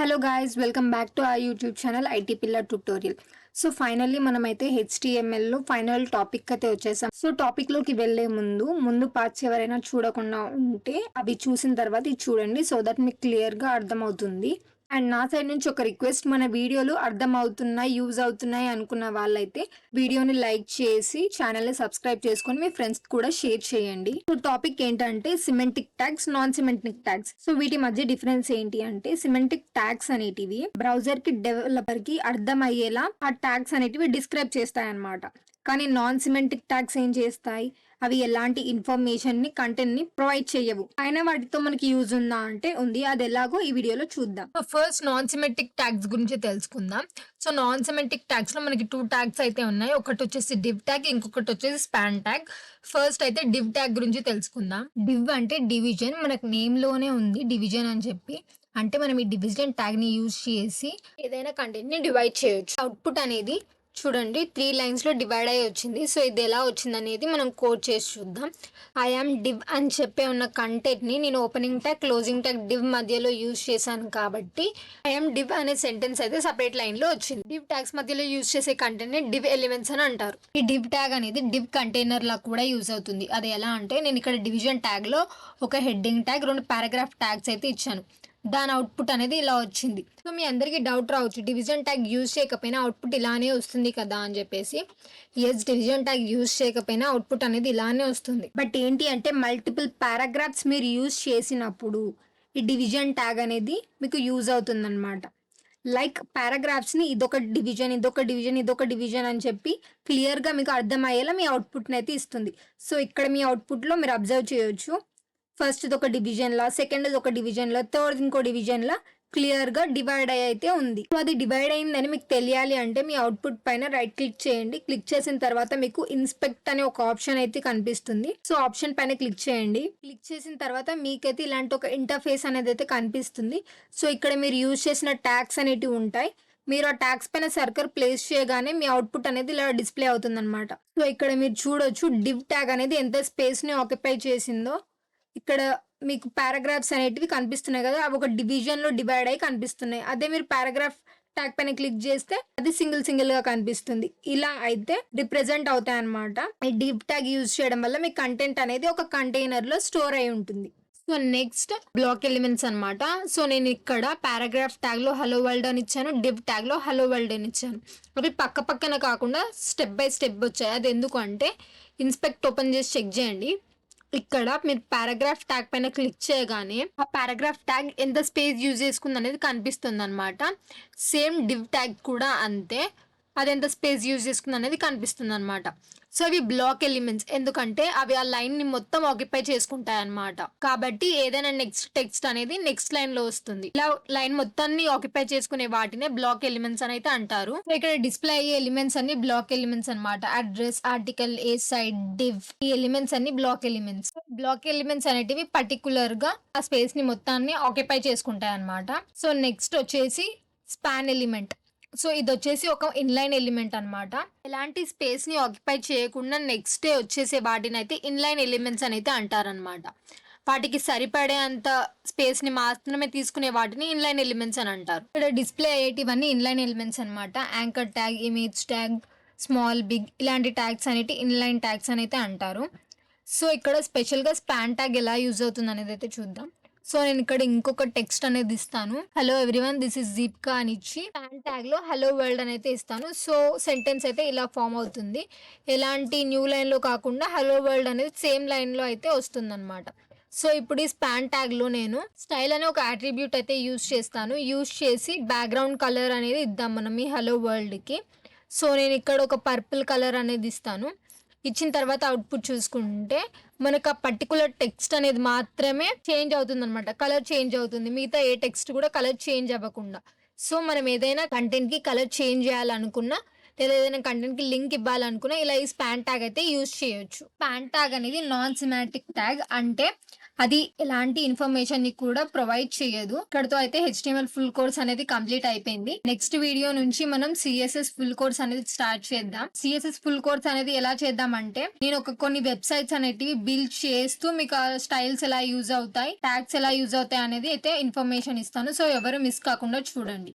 Hello guys, welcome back to our YouTube channel IT pillar tutorial. So finally మనమైతే HTML లో final topic అయితే వచ్చేసాం. So topic లోకి వెళ్లే ముందు పార్ట్స్ ఎవరైనా చూడకుండా ఉంటే అవి చూసిన తర్వాత ఇది చూడండి, సో దట్ మీకు క్లియర్ గా అర్థమవుతుంది. అండ్ నా సైడ్ నుంచి ఒక రిక్వెస్ట్, మన వీడియోలు అర్థం అవుతున్నాయి, యూజ్ అవుతున్నాయి అనుకున్న వాళ్ళైతే వీడియోని లైక్ చేసి ఛానల్ ని సబ్స్క్రైబ్ చేసుకొని మీ ఫ్రెండ్స్ కూడా షేర్ చేయండి. సో టాపిక్ ఏంటంటే semantic tags, non semantic tags. So వీటి మధ్య డిఫరెన్స్ ఏంటి అంటే, సిమెంటిక్ ట్యాగ్స్ అనేటివి బ్రౌజర్ కి డెవలపర్ కి అర్థం అయ్యేలా ఆ ట్యాగ్స్ అనేటివి డిస్క్రైబ్ చేస్తాయి అన్నమాట. కానీ నాన్ సిమెంటిక్ ట్యాగ్స్ ఏం చేస్తాయి, అవి ఎలాంటి ఇన్ఫర్మేషన్ ని, కంటెంట్ ని ప్రొవైడ్ చేయవు. అయినా వాటితో మనకి యూజ్ ఉందా అంటే ఉంది. అది ఎలాగో ఈ వీడియోలో చూద్దాం. ఫస్ట్ నాన్ సిమెట్రిక్ ట్యాగ్స్ గురించి తెలుసుకుందాం. సో నాన్ సిమెట్రిక్ ట్యాగ్స్ లో మనకి 2 ట్యాగ్స్ అయితే ఉన్నాయి. ఒకటి వచ్చేసి డివ్ ట్యాగ్, ఇంకొకటి వచ్చేసి స్పాన్ ట్యాగ్. ఫస్ట్ అయితే డివ్ ట్యాగ్ గురించి తెలుసుకుందాం. డివ్ అంటే డివిజన్, మనకు నేమ్ లోనే ఉంది డివిజన్ అని చెప్పి. అంటే మనం ఈ డివిజన్ ట్యాగ్ ని యూజ్ చేసి ఏదైనా కంటెంట్ ని డివైడ్ చేయొచ్చు. అవుట్పుట్ అనేది చూడండి 3 లైన్స్ లో డివైడ్ అయ్యి వచ్చింది. సో ఇది ఎలా వచ్చింది అనేది మనం కోడ్ చేసి చూద్దాం. ఐఆమ్ డివ్ అని చెప్పే ఉన్న కంటెంట్ ని నేను opening tag, closing tag, div మధ్యలో యూజ్ చేశాను కాబట్టి ఐఆమ్ డివ్ అనే సెంటెన్స్ అయితే సపరేట్ లైన్ లో వచ్చింది. డివ్ ట్యాగ్స్ మధ్యలో యూజ్ చేసే కంటెంట్ ని డివ్ ఎలిమెంట్స్ అని అంటారు. ఈ డివ్ ట్యాగ్ అనేది డివ్ కంటైనర్ లా కూడా యూజ్ అవుతుంది. అది ఎలా అంటే, నేను ఇక్కడ డివిజన్ ట్యాగ్ లో ఒక హెడ్డింగ్ ట్యాగ్, 2 పారాగ్రాఫ్ ట్యాగ్స్ అయితే ఇచ్చాను. దాని అవుట్పుట్ అనేది ఇలా వచ్చింది. సో మీ అందరికి డౌట్ రావచ్చు, డివిజన్ ట్యాగ్ యూజ్ చేయకపోయినా అవుట్పుట్ ఇలానే వస్తుంది కదా అని చెప్పేసి. ఎస్, డివిజన్ ట్యాగ్ యూజ్ చేయకపోయినా అవుట్పుట్ అనేది ఇలానే వస్తుంది. బట్ ఏంటి అంటే, మల్టిపుల్ పారాగ్రాఫ్స్ మీరు యూజ్ చేసినప్పుడు ఈ డివిజన్ ట్యాగ్ అనేది మీకు యూజ్ అవుతుంది అనమాట. లైక్ పారాగ్రాఫ్స్ ని ఇదొక డివిజన్, ఇదొక డివిజన్, ఇదొక డివిజన్ అని చెప్పి క్లియర్ గా మీకు అర్థమయ్యేలా మీ అవుట్పుట్ అయితే ఇస్తుంది. సో ఇక్కడ మీ అవుట్పుట్ లో మీరు అబ్జర్వ్ చేయొచ్చు, ఫస్ట్ ఒక డివిజన్ లా, సెకండ్ ఒక డివిజన్ లా, థర్డ్ ఇంకో డివిజన్ లా క్లియర్ గా డివైడ్ అయితే ఉంది. సో అది డివైడ్ అయిందని మీకు తెలియాలి అంటే మీ అవుట్పుట్ పైన రైట్ క్లిక్ చేయండి. క్లిక్ చేసిన తర్వాత మీకు ఇన్స్పెక్ట్ అనే ఒక ఆప్షన్ అయితే కనిపిస్తుంది. సో ఆప్షన్ పైన క్లిక్ చేయండి. క్లిక్ చేసిన తర్వాత మీకైతే ఇలాంటి ఒక ఇంటర్ఫేస్ అనేది అయితే కనిపిస్తుంది. సో ఇక్కడ మీరు యూజ్ చేసిన ట్యాగ్స్ అనేటివి ఉంటాయి. మీరు ఆ ట్యాగ్స్ పైన సర్కిల్ ప్లేస్ చేయగానే మీ అవుట్పుట్ అనేది ఇలా డిస్ప్లే అవుతుంది అనమాట. సో ఇక్కడ మీరు చూడొచ్చు డివ్ ట్యాగ్ అనేది ఎంత స్పేస్ ని ఆక్యుపై చేసిందో. ఇక్కడ మీకు పారాగ్రాఫ్స్ అనేటివి కనిపిస్తున్నాయి కదా, అవి ఒక డివిజన్ లో డివైడ్ అయ్యి కనిపిస్తున్నాయి. అదే మీరు పారాగ్రాఫ్ ట్యాగ్ పైన క్లిక్ చేస్తే అది సింగిల్ గా కనిపిస్తుంది. ఇలా అయితే రిప్రజెంట్ అవుతాయి అనమాట. ఈ డివ్ ట్యాగ్ యూజ్ చేయడం వల్ల మీ కంటెంట్ అనేది ఒక కంటైనర్ లో స్టోర్ అయి ఉంటుంది. సో నెక్స్ట్ బ్లాక్ ఎలిమెంట్స్ అనమాట. సో నేను ఇక్కడ పారాగ్రాఫ్ ట్యాగ్ లో హలో వరల్డ్ అని ఇచ్చాను, డివ్ ట్యాగ్ లో హలో వరల్డ్ అని ఇచ్చాను. అవి పక్క పక్కన కాకుండా స్టెప్ బై స్టెప్ వచ్చాయి. అది ఎందుకు అంటే, ఇన్స్పెక్ట్ ఓపెన్ చేసి చెక్ చేయండి. ఇక్కడ మీరు పారాగ్రాఫ్ ట్యాగ్ పైన క్లిక్ చేయగానే ఆ పారాగ్రాఫ్ ట్యాగ్ ఎంత స్పేస్ యూజ్ చేసుకుంది అనేది కనిపిస్తుంది అనమాట. సేమ్ డివ్ ట్యాగ్ కూడా అంతే, అది ఎంత స్పేస్ యూజ్ చేసుకుంది అనేది కనిపిస్తుంది అనమాట. సో అవి బ్లాక్ ఎలిమెంట్స్, ఎందుకంటే అవి ఆ లైన్ ని మొత్తం ఆక్యుపై చేసుకుంటాయి అనమాట. కాబట్టి ఏదైనా నెక్స్ట్ టెక్స్ట్ అనేది నెక్స్ట్ లైన్ లో వస్తుంది. ఇలా లైన్ మొత్తాన్ని ఆక్యుపై చేసుకునే వాటినే బ్లాక్ ఎలిమెంట్స్ అని అయితే అంటారు. సో ఇక్కడ డిస్ప్లే అయ్యే ఎలిమెంట్స్ అన్ని బ్లాక్ ఎలిమెంట్స్ అనమాట. అడ్రస్, ఆర్టికల్, ఏ సైడ్, డివ్, ఈ ఎలిమెంట్స్ అన్ని బ్లాక్ ఎలిమెంట్స్. బ్లాక్ ఎలిమెంట్స్ అనేటివి పర్టికులర్ గా ఆ స్పేస్ ని మొత్తాన్ని ఆక్యుపై చేసుకుంటాయి అనమాట. సో నెక్స్ట్ వచ్చేసి స్పాన్ ఎలిమెంట్. సో ఇది వచ్చేసి ఒక ఇన్లైన్ ఎలిమెంట్ అనమాట. ఎలాంటి స్పేస్ ని ఆక్యుపై చేయకుండా నెక్స్ట్ డే వచ్చేసే వాటిని అయితే ఇన్లైన్ ఎలిమెంట్స్ అని అయితే అంటారనమాట. వాటికి సరిపడే అంత స్పేస్ ని మాత్రమే తీసుకునే వాటిని ఇన్లైన్ ఎలిమెంట్స్ అని అంటారు. ఇక్కడ డిస్ప్లే అయ్యేటివన్నీ ఇన్లైన్ ఎలిమెంట్స్ అనమాట. Anchor tag, image tag, small, big, ఇలాంటి ట్యాగ్స్ అనేవి ఇన్లైన్ ట్యాగ్స్ అని అయితే అంటారు. సో ఇక్కడ స్పెషల్ గా స్పాన్ ట్యాగ్ ఎలా యూజ్ అవుతుంది అనేది అయితే చూద్దాం. సో నేను ఇక్కడ ఇంకొక టెక్స్ట్ అనేది ఇస్తాను, hello everyone this is Deepika అని ఇచ్చి స్పాన్ ట్యాగ్ లో హలో వరల్డ్ అని అయితే ఇస్తాను. సో సెంటెన్స్ అయితే ఇలా ఫామ్ అవుతుంది. ఎలాంటి న్యూ లైన్ లో కాకుండా హలో వరల్డ్ అనేది సేమ్ లైన్ లో అయితే వస్తుంది అనమాట. సో ఇప్పుడు ఈ స్పాన్ ట్యాగ్ లో నేను స్టైల్ అనే ఒక అట్రిబ్యూట్ అయితే యూజ్ చేస్తాను. యూజ్ చేసి బ్యాక్గ్రౌండ్ కలర్ అనేది ఇద్దాం మనం ఈ హలో వరల్డ్ కి. సో నేను ఇక్కడ ఒక పర్పుల్ కలర్ అనేది ఇస్తాను. ఇచ్చిన తర్వాత అవుట్పుట్ చూసుకుంటే మనకు ఆ పర్టికులర్ టెక్స్ట్ అనేది మాత్రమే చేంజ్ అవుతుంది అనమాట, కలర్ చేంజ్ అవుతుంది. మిగతా ఏ టెక్స్ట్ కూడా కలర్ చేంజ్ అవ్వకుండా. సో మనం ఏదైనా కంటెంట్ కి కలర్ చేంజ్ చేయాలనుకున్నా, లేదా ఏదైనా కంటెంట్ కి లింక్ ఇవ్వాలనుకున్నా ఇలా ఈ స్పాన్ ట్యాగ్ అయితే యూజ్ చేయొచ్చు. స్పాన్ ట్యాగ్ అనేది నాన్ సిమాటిక్ ట్యాగ్, అంటే అది ఎలాంటి ఇన్ఫర్మేషన్ ని కూడా ప్రొవైడ్ చేయదు. ఇక్కడతో అయితే HTML ఫుల్ కోర్స్ అనేది కంప్లీట్ అయిపోయింది. నెక్స్ట్ వీడియో నుంచి మనం CSS ఫుల్ కోర్స్ అనేది స్టార్ట్ చేద్దాం. CSS ఫుల్ కోర్స్ అనేది ఎలా చేద్దాం అంటే, నేను కొన్ని వెబ్సైట్స్ అనేటివి బిల్డ్ చేస్తూ మీకు స్టైల్స్ ఎలా యూజ్ అవుతాయి, ట్యాగ్స్ ఎలా యూజ్ అవుతాయి అనేది అయితే ఇన్ఫర్మేషన్ ఇస్తాను. సో ఎవరు మిస్ కాకుండా చూడండి.